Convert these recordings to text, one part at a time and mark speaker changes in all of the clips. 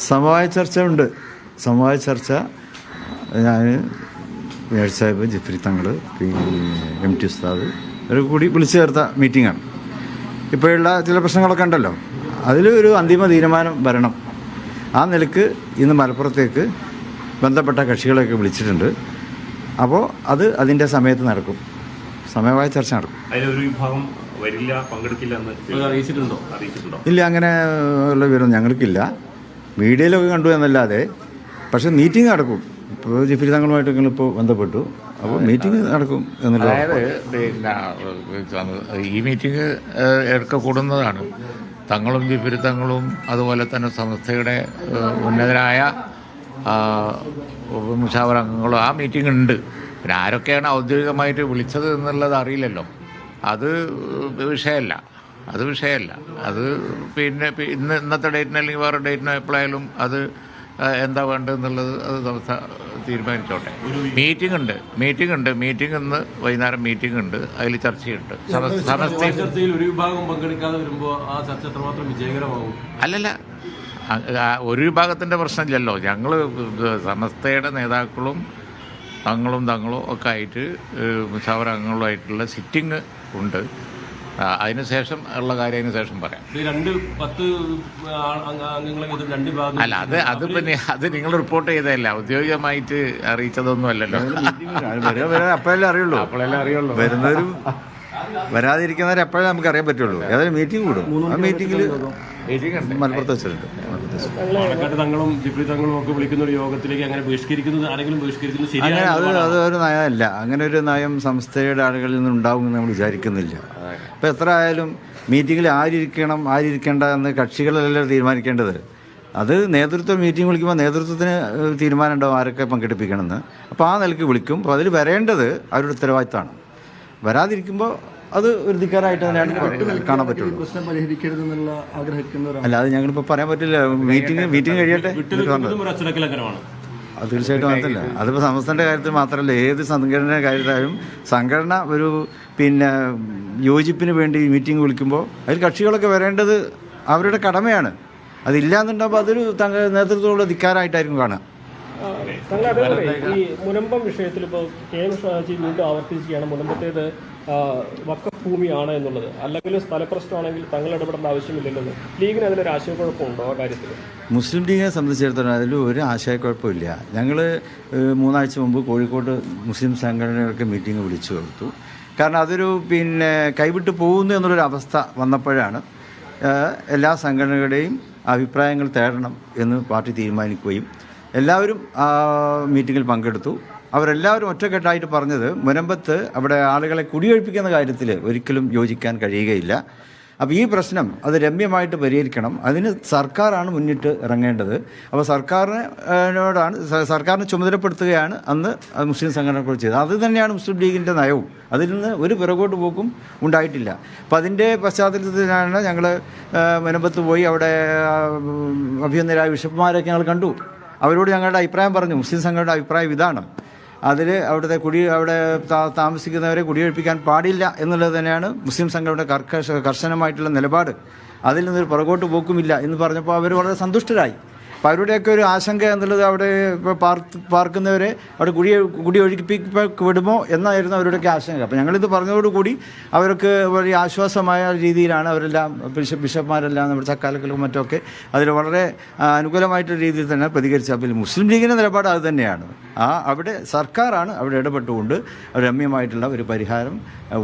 Speaker 1: സമവായ ചർച്ച ഉണ്ട്. സമവായ ചർച്ച ഞാൻ മേയർ സാഹിബ്, ജിഫ്രി തങ്ങൾ, പിന്നെ MT ഉസ്താദ് ഇവരൊക്കെ കൂടി വിളിച്ചു ചേർത്ത മീറ്റിങ്ങാണ്. ഇപ്പോഴുള്ള ചില പ്രശ്നങ്ങളൊക്കെ ഉണ്ടല്ലോ, അതിൽ ഒരു അന്തിമ തീരുമാനം വരണം. ആ നിലക്ക് ഇന്ന് മലപ്പുറത്തേക്ക് ബന്ധപ്പെട്ട കക്ഷികളെയൊക്കെ വിളിച്ചിട്ടുണ്ട്. അപ്പോൾ അതിൻ്റെ സമയത്ത് നടക്കും, സമയമായ ചർച്ച നടക്കും.
Speaker 2: അതിലൊരു വിഭാഗം വരില്ല, പങ്കെടുക്കില്ല എന്ന് അറിയിച്ചിട്ടുണ്ടോ?
Speaker 1: ഇല്ല, അങ്ങനെ ഉള്ള വിവരം ഞങ്ങൾക്കില്ല. മീഡിയയിലൊക്കെ കണ്ടു എന്നല്ലാതെ. പക്ഷെ മീറ്റിംഗ് നടക്കും. ഇപ്പോൾ ജിഫ്രി തങ്ങളുമായിട്ട് ഞങ്ങളിപ്പോൾ ബന്ധപ്പെട്ടു. അപ്പോൾ മീറ്റിംഗ് നടക്കും എന്നുള്ള.
Speaker 3: അതായത് ഈ മീറ്റിംഗ് എടുക്ക കൂടുന്നതാണ്. തങ്ങളും ജിഫ്രി തങ്ങളും അതുപോലെ തന്നെ സംസ്ഥയുടെ ഉന്നതരായ മുഷാവറ അംഗങ്ങളും ആ മീറ്റിംഗ് ഉണ്ട്. പിന്നെ ആരൊക്കെയാണ് ഔദ്യോഗികമായിട്ട് വിളിച്ചത് എന്നുള്ളത് അറിയില്ലല്ലോ. അത് വിഷയമല്ല. അത് പിന്നെ ഇന്നത്തെ ഡേറ്റിന് അല്ലെങ്കിൽ വേറെ ഡേറ്റിനോ എപ്പോഴായാലും അത് എന്താ വേണ്ടതെന്നുള്ളത് അത് സംസ്ഥ തീരുമാനിച്ചോട്ടെ. മീറ്റിംഗ് ഉണ്ട്. മീറ്റിംഗ് ഇന്ന് വൈകുന്നേരം മീറ്റിംഗ് ഉണ്ട്. അതിൽ ചർച്ചയുണ്ട്.
Speaker 2: ചർച്ചയിൽ ഒരു വിഭാഗം പങ്കെടുക്കാതെ വരുമ്പോൾ ആ ചർച്ച എത്രമാത്രം വിജയകരമാകും?
Speaker 3: അല്ലല്ല, ഒരു വിഭാഗത്തിൻ്റെ പ്രശ്നമില്ലല്ലോ. ഞങ്ങൾ സമസ്തയുടെ നേതാക്കളും തങ്ങളും ഒക്കെ ആയിട്ട് മുഷാവറ അംഗങ്ങളുമായിട്ടുള്ള സിറ്റിംഗ് ഉണ്ട്. അതിനുശേഷം ഉള്ള കാര്യം അതിനുശേഷം പറയാം. അല്ല, അത് പിന്നെ അത് നിങ്ങൾ റിപ്പോർട്ട് ചെയ്തതല്ല, ഔദ്യോഗികമായിട്ട് അറിയിച്ചതൊന്നും അല്ലല്ലോ.
Speaker 1: അപ്പോഴല്ലേ അറിയുള്ളൂ. വരുന്നവരും വരാതിരിക്കുന്നവരെ എപ്പോഴേ നമുക്ക് അറിയാൻ പറ്റുള്ളൂ. ഏതായാലും മീറ്റിംഗ് കൂടും. ആ മീറ്റിംഗിൽ മലപ്പുറത്ത് വെച്ചിട്ടുണ്ട്.
Speaker 2: തങ്ങളും ജിഫ്രി തങ്ങളും ഒക്കെ വിളിക്കുന്ന ഒരു യോഗത്തിലേക്ക് അങ്ങനെ ബഹിഷ്കരിക്കുന്നത് ആരെങ്കിലും ബഹിഷ്കരിക്കുന്നത്
Speaker 1: അങ്ങനെ അതൊരു നയമല്ല. അങ്ങനെ ഒരു നയം സംസ്ഥയുടെ ആളുകളിൽ നിന്ന് ഉണ്ടാവുമെന്ന് നമ്മൾ വിചാരിക്കുന്നില്ല. അപ്പോൾ എത്ര ആയാലും മീറ്റിങ്ങിൽ ആരിരിക്കേണ്ട എന്ന് കക്ഷികളെല്ലാം തീരുമാനിക്കേണ്ടത്. അത് നേതൃത്വം മീറ്റിംഗ് വിളിക്കുമ്പോൾ നേതൃത്വത്തിന് തീരുമാനം ഉണ്ടാവും ആരൊക്കെ പങ്കെടുപ്പിക്കണമെന്ന്. അപ്പോൾ ആ നിലയ്ക്ക് വിളിക്കും. അപ്പോൾ അതിൽ വരേണ്ടത് അവരുടെ ഉത്തരവാദിത്തമാണ്. വരാതിരിക്കുമ്പോൾ അത് ഒരു ധിക്കാരായിട്ട് തന്നെയാണ് കാണാൻ പറ്റുള്ളൂ.
Speaker 4: പ്രശ്നം പരിഹരിക്കരുതെന്നുള്ള ആഗ്രഹിക്കുന്നവരാണ്.
Speaker 1: അല്ല, അത് ഞങ്ങളിപ്പോൾ പറയാൻ പറ്റില്ല. മീറ്റിംഗ് കഴിയട്ടെ. അത് തീർച്ചയായിട്ടും അതല്ല. അതിപ്പോൾ സംസ്ഥാനത്തെ കാര്യത്തിൽ മാത്രമല്ല, ഏത് സംഘടനയുടെ കാര്യത്തിലായാലും സംഘടന ഒരു യോജിപ്പിന് വേണ്ടി മീറ്റിംഗ് വിളിക്കുമ്പോൾ അതിൽ കക്ഷികളൊക്കെ വരേണ്ടത് അവരുടെ കടമയാണ്. അതില്ലാന്നുണ്ടാകുമ്പോൾ അതൊരു നേതൃത്വമുള്ള ധിക്കാരായിട്ടായിരിക്കും കാണുക.
Speaker 5: അതേപോലെ ഈ മുനമ്പം വിഷയത്തിൽ ഇപ്പോൾ KM ഷാജി വീണ്ടും ആവർത്തിക്കുകയാണ് മുനമ്പത്തേത് വഖഫ് ഭൂമിയാണ് എന്നുള്ളത്. അല്ലെങ്കിൽ സ്ഥലപ്രശ്നമാണെങ്കിൽ തങ്ങൾ ഇടപെടേണ്ട ആവശ്യമില്ലല്ലോ. ലീഗിന് അതിലൊരു ആശയക്കുഴപ്പമുണ്ടോ ആ കാര്യത്തിൽ?
Speaker 1: മുസ്ലിം ലീഗിനെ സംബന്ധിച്ചിടത്തോളം അതിൽ ഒരു ആശയക്കുഴപ്പമില്ല. ഞങ്ങൾ 3 ആഴ്ച മുമ്പ് കോഴിക്കോട് മുസ്ലിം സംഘടനകൾക്ക് മീറ്റിംഗ് വിളിച്ചു കൊടുത്തു. കാരണം അതൊരു കൈവിട്ട് പോകുന്നു എന്നുള്ളൊരു അവസ്ഥ വന്നപ്പോഴാണ് എല്ലാ സംഘടനകളുടെയും അഭിപ്രായങ്ങൾ തേടണം എന്ന് പാർട്ടി തീരുമാനിക്കുകയും എല്ലാവരും ആ മീറ്റിങ്ങിൽ പങ്കെടുത്തു. അവരെല്ലാവരും ഒറ്റക്കെട്ടായിട്ട് പറഞ്ഞത് മുനമ്പത്ത് അവിടെ ആളുകളെ കുടിയൊഴിപ്പിക്കുന്ന കാര്യത്തിൽ ഒരിക്കലും യോജിക്കാൻ കഴിയുകയില്ല. അപ്പോൾ ഈ പ്രശ്നം അത് രമ്യമായിട്ട് പരിഹരിക്കണം. അതിന് സർക്കാരാണ് മുന്നിട്ട് ഇറങ്ങേണ്ടത്. അപ്പോൾ സർക്കാരിനെ ചുമതലപ്പെടുത്തുകയാണ് അന്ന് മുസ്ലിം സംഘടനകൾ ചെയ്തത്. അത് തന്നെയാണ് മുസ്ലിം ലീഗിൻ്റെ നയവും. അതിൽ നിന്ന് ഒരു പിറകോട്ട് പോക്കും ഉണ്ടായിട്ടില്ല. അപ്പോൾ അതിൻ്റെ പശ്ചാത്തലത്തിലാണ് ഞങ്ങൾ മുനമ്പത്ത് പോയി. അവിടെ അഭിനന്ദരായ ബിഷപ്പുമാരൊക്കെ ഞങ്ങൾ കണ്ടു. അവരോട് ഞങ്ങളുടെ അഭിപ്രായം പറഞ്ഞു. മുസ്ലിം സംഘടനയുടെ അഭിപ്രായം ഇതാണ്. അതിൽ അവിടെ താമസിക്കുന്നവരെ കുടിയൊഴിപ്പിക്കാൻ പാടില്ല എന്നുള്ളത് തന്നെയാണ് മുസ്ലിം സംഘടനയുടെ കർശനമായിട്ടുള്ള നിലപാട്. അതിൽ നിന്നൊരു പുറകോട്ട് പോക്കുമില്ല എന്ന് പറഞ്ഞപ്പോൾ അവർ വളരെ സന്തുഷ്ടരായി. അപ്പോൾ അവരുടെയൊക്കെ ഒരു ആശങ്ക എന്നുള്ളത് അവിടെ പാർക്കുന്നവരെ അവിടെ കുടിയൊഴിപ്പിക്കപ്പെടുമോ എന്നായിരുന്നു അവരുടെയൊക്കെ ആശങ്ക. അപ്പോൾ ഞങ്ങളിത് പറഞ്ഞതോടുകൂടി അവർക്ക് വലിയ ആശ്വാസമായ രീതിയിലാണ് അവരെല്ലാം ബിഷപ്പ്മാരെല്ലാം നമ്മുടെ ചക്കാലക്കലും മറ്റൊക്കെ അതിൽ വളരെ അനുകൂലമായിട്ടുള്ള രീതിയിൽ തന്നെ പ്രതികരിച്ചു. അപ്പോൾ മുസ്ലിം ലീഗിൻ്റെ നിലപാട് അത് തന്നെയാണ്. അവിടെ സർക്കാരാണ് അവിടെ ഇടപെട്ടുകൊണ്ട് രമ്യമായിട്ടുള്ള ഒരു പരിഹാരം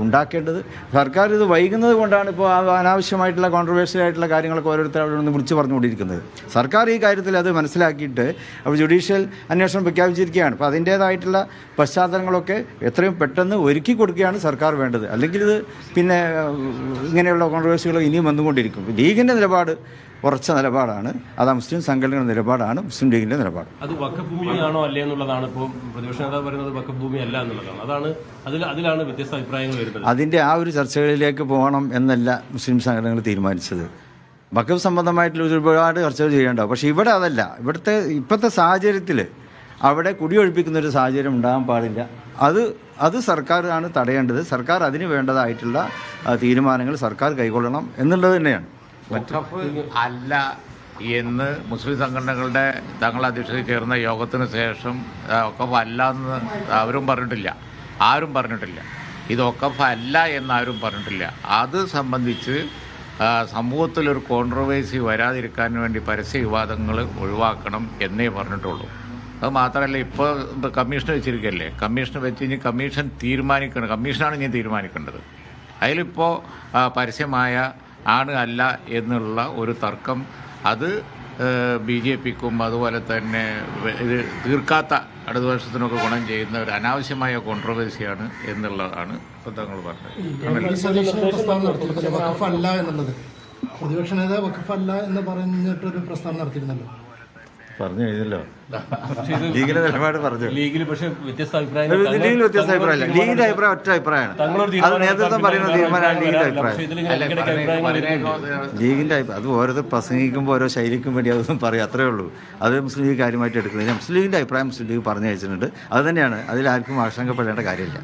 Speaker 1: ഉണ്ടാക്കേണ്ടത്. സർക്കാർ ഇത് വൈകുന്നത് കൊണ്ടാണ് ഇപ്പോൾ അനാവശ്യമായിട്ടുള്ള കോൺട്രവേഴ്സ്യൽ ആയിട്ടുള്ള കാര്യങ്ങളൊക്കെ ഓരോരുത്തർ അവിടെ നിന്ന് വിളിച്ചു പറഞ്ഞുകൊണ്ടിരിക്കുന്നത്. സർക്കാർ ഈ കാര്യത്തിൽ അത് മനസ്സിലാക്കിയിട്ട് അവർ ജുഡീഷ്യൽ അന്വേഷണം പ്രഖ്യാപിച്ചിരിക്കുകയാണ്. അപ്പോൾ അതിൻ്റേതായിട്ടുള്ള പശ്ചാത്തലങ്ങളൊക്കെ എത്രയും പെട്ടെന്ന് ഒരുക്കി കൊടുക്കുകയാണ് സർക്കാർ വേണ്ടത്. അല്ലെങ്കിൽ ഇത് ഇങ്ങനെയുള്ള കോൺട്രവേഴ്സികൾ ഇനിയും വന്നുകൊണ്ടിരിക്കും. ലീഗിൻ്റെ നിലപാട് ഉറച്ച നിലപാടാണ്. അത് മുസ്ലിം സംഘടനകളുടെ നിലപാടാണ്, മുസ്ലിം ലീഗിൻ്റെ നിലപാട്.
Speaker 2: അത് വഖഫ് ഭൂമിയാണോ അല്ലേ എന്നുള്ളതാണ് ഇപ്പോൾ പ്രതിപക്ഷ നേതാവ് പറയുന്നത്. വഖഫ് ഭൂമി അല്ല എന്നുള്ളതാണ്. അതിലാണ് വ്യത്യസ്ത അഭിപ്രായങ്ങൾ വരുന്നത്.
Speaker 1: അതിൻ്റെ ആ ഒരു ചർച്ചകളിലേക്ക് പോകണം എന്നല്ല മുസ്ലിം സംഘടനകൾ തീരുമാനിച്ചത്. വഖഫ് സംബന്ധമായിട്ടുള്ള ഒരുപാട് ചർച്ചകൾ ചെയ്യേണ്ടാവും. പക്ഷേ ഇവിടെ അതല്ല. ഇപ്പോഴത്തെ സാഹചര്യത്തിൽ അവിടെ കുടിയൊഴിപ്പിക്കുന്നൊരു സാഹചര്യം ഉണ്ടാകാൻ പാടില്ല. അത് സർക്കാരാണ് തടയേണ്ടത്. സർക്കാർ അതിന് വേണ്ടതായിട്ടുള്ള തീരുമാനങ്ങൾ സർക്കാർ കൈക്കൊള്ളണം എന്നുള്ളത് തന്നെയാണ്.
Speaker 3: വഖഫ് അല്ല എന്ന് മുസ്ലിം സംഘടനകളുടെ തങ്ങളുടെ അധ്യക്ഷതയിൽ ചേർന്ന യോഗത്തിന് ശേഷം ഒക്കഫ് അല്ല എന്ന് അവരും പറഞ്ഞിട്ടില്ല, ആരും പറഞ്ഞിട്ടില്ല. ഇത് ഒക്കഫ് അല്ല എന്നാരും പറഞ്ഞിട്ടില്ല. അത് സംബന്ധിച്ച് സമൂഹത്തിലൊരു കോൺട്രവേഴ്സി വരാതിരിക്കാൻ വേണ്ടി പരസ്യ വിവാദങ്ങൾ ഒഴിവാക്കണം എന്നേ പറഞ്ഞിട്ടുള്ളൂ. അത് മാത്രമല്ല, ഇപ്പോൾ കമ്മീഷൻ വെച്ചിരിക്കുകയല്ലേ, കമ്മീഷൻ വെച്ച് കഴിഞ്ഞ് കമ്മീഷൻ തീരുമാനിക്കണം, കമ്മീഷനാണ് ഇനി തീരുമാനിക്കേണ്ടത്. അതിലിപ്പോൾ പരസ്യമായ ആണ് അല്ല എന്നുള്ള ഒരു തർക്കം അത് BJPക്കും അതുപോലെ തന്നെ ഇത് തീർക്കാത്ത ഇടതുപക്ഷത്തിനൊക്കെ ഗുണം ചെയ്യുന്ന ഒരു അനാവശ്യമായ കോൺട്രവേഴ്സിയാണ് എന്നുള്ളതാണ് തങ്ങൾ പറഞ്ഞത്.
Speaker 4: പ്രസ്താവന നടത്തിയിരുന്നല്ലോ വഖഫ് അല്ല എന്നുള്ളത്. പ്രതിപക്ഷ നേതാവ് വഖഫ് അല്ല എന്ന് പറഞ്ഞിട്ടൊരു പ്രസ്താവന നടത്തിയിരുന്നല്ലോ.
Speaker 1: പറഞ്ഞു കഴിഞ്ഞല്ലോ, ലീഗിന്റെ നിലപാട് പറഞ്ഞു.
Speaker 2: ലീഗിൽ പക്ഷേ വ്യത്യസ്ത
Speaker 1: ലീഗിൽ വ്യത്യസ്ത അഭിപ്രായമില്ല. ലീഗിന്റെ അഭിപ്രായം ഒറ്റ അഭിപ്രായമാണ്. അത് നേതൃത്വം പറയുന്ന തീരുമാനമാണ് ലീഗിന്റെ അഭിപ്രായം. ലീഗിന്റെ അത് ഓരോരുത്തർ പ്രസംഗിക്കുമ്പോൾ ഓരോ ശൈലിക്കും വേണ്ടി അതൊന്നും പറയും, അത്രേ ഉള്ളൂ. അത് മുസ്ലിം ലീഗ് കാര്യമായിട്ട് എടുക്കുന്നത്. മുസ്ലിം ലീഗിന്റെ അഭിപ്രായം മുസ്ലിം ലീഗ് പറഞ്ഞു വെച്ചിട്ടുണ്ട്. അത് തന്നെയാണ്, അതിൽ ആർക്കും ആശങ്കപ്പെടേണ്ട കാര്യമില്ല.